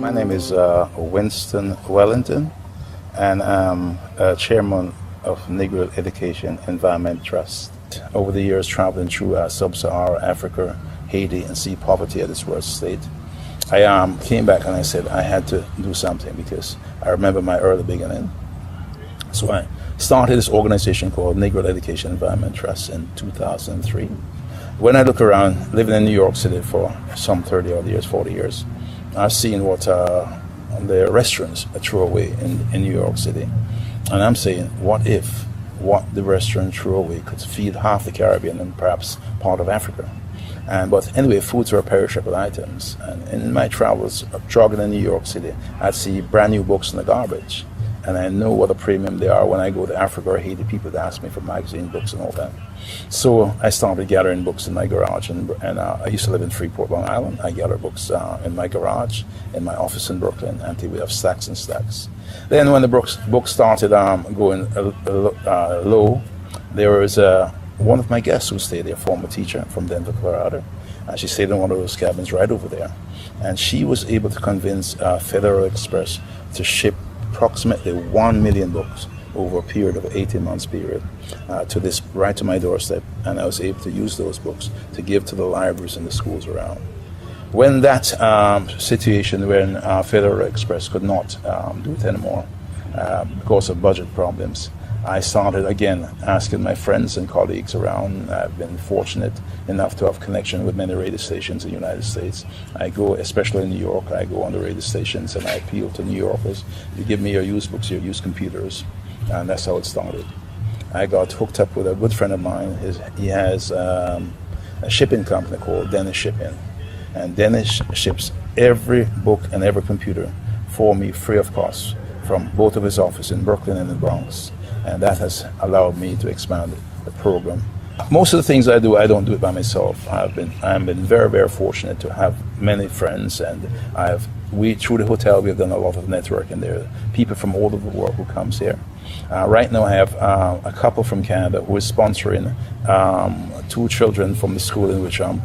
My name is Winston Wellington, and I'm chairman of Negril Education Environment Trust. Over the years, traveling through sub-Saharan Africa, Haiti, and see poverty at its worst state, I came back and I said I had to do something because I remember my early beginning. So I started this organization called Negril Education Environment Trust in 2003. When I look around, living in New York City for some 30 odd years, 40 years, I've seen what the restaurants throw away in New York City. And I'm saying, what if what the restaurant threw away could feed half the Caribbean and perhaps part of Africa? But anyway, foods are perishable items. And in my travels, jogging in New York City, I'd see brand new books in the garbage. And I know what a premium they are when I go to Africa or Haiti. People ask me for magazine books and all that. So I started gathering books in my garage. And I used to live in Freeport, Long Island. I gather books in my garage, in my office in Brooklyn, until we have stacks and stacks. Then when the books started going low, there was one of my guests who stayed there, a former teacher from Denver, Colorado. She stayed in one of those cabins right over there. And she was able to convince Federal Express to ship approximately 1 million books over a period of 18 months period right to my doorstep, and I was able to use those books to give to the libraries and the schools around. When that situation when Federal Express could not do it anymore because of budget problems, I started again asking my friends and colleagues around. I've been fortunate enough to have connection with many radio stations in the United States. I go, especially in New York, I go on the radio stations and I appeal to New Yorkers. You give me your used books, your used computers, and that's how it started. I got hooked up with a good friend of mine. He has a shipping company called Dennis Shipping, and Dennis ships every book and every computer for me free of cost from both of his offices in Brooklyn and in the Bronx. And that has allowed me to expand the program. Most of the things I do, I don't do it by myself. I've been very, very fortunate to have many friends, and through the hotel we've done a lot of networking there. People from all over the world who comes here. Right now I have a couple from Canada who is sponsoring 2 children from the school in which I'm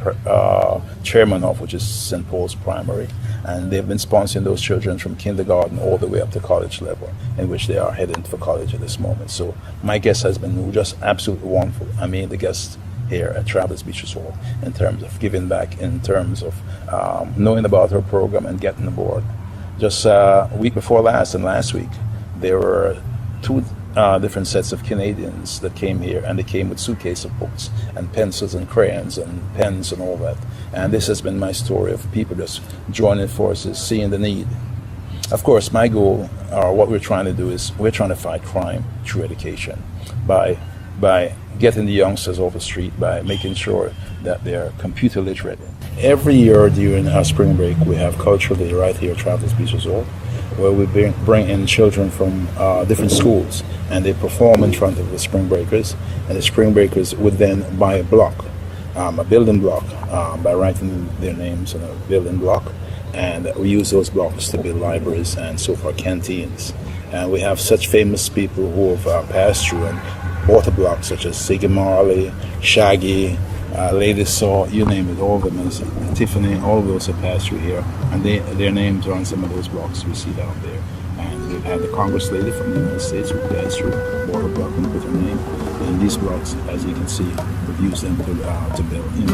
chairman of, which is St. Paul's Primary. And they've been sponsoring those children from kindergarten all the way up to college level, in which they are heading for college at this moment. So my guest has been just absolutely wonderful. I mean, the guest here at Travelers Beach Resort, in terms of giving back, in terms of knowing about our program and getting aboard. Just a week before last and last week, there were 2 different sets of Canadians that came here, and they came with suitcases of books and pencils and crayons and pens and all that. And this has been my story of people just joining forces, seeing the need. Of course, my goal, or what we're trying to do, is we're trying to fight crime through education by getting the youngsters off the street, by making sure that they're computer literate. Every year during our spring break, we have Cultural Day right here at Travelers Beach Resort, where we bring in children from different schools, and they perform in front of the spring breakers, and the spring breakers would then buy a building block, by writing their names on a building block, and we use those blocks to build libraries and so forth, canteens. And we have such famous people who have passed through and bought a block, such as Siggy Marley, Shaggy, Lady Saw, you name it, all of them, Tiffany, all of those have passed through here, and their names are on some of those blocks we see down there. And we've had the Congress lady from the United States who passed through, bought a block and put her name. And these blocks, as you can see, we've used them to build in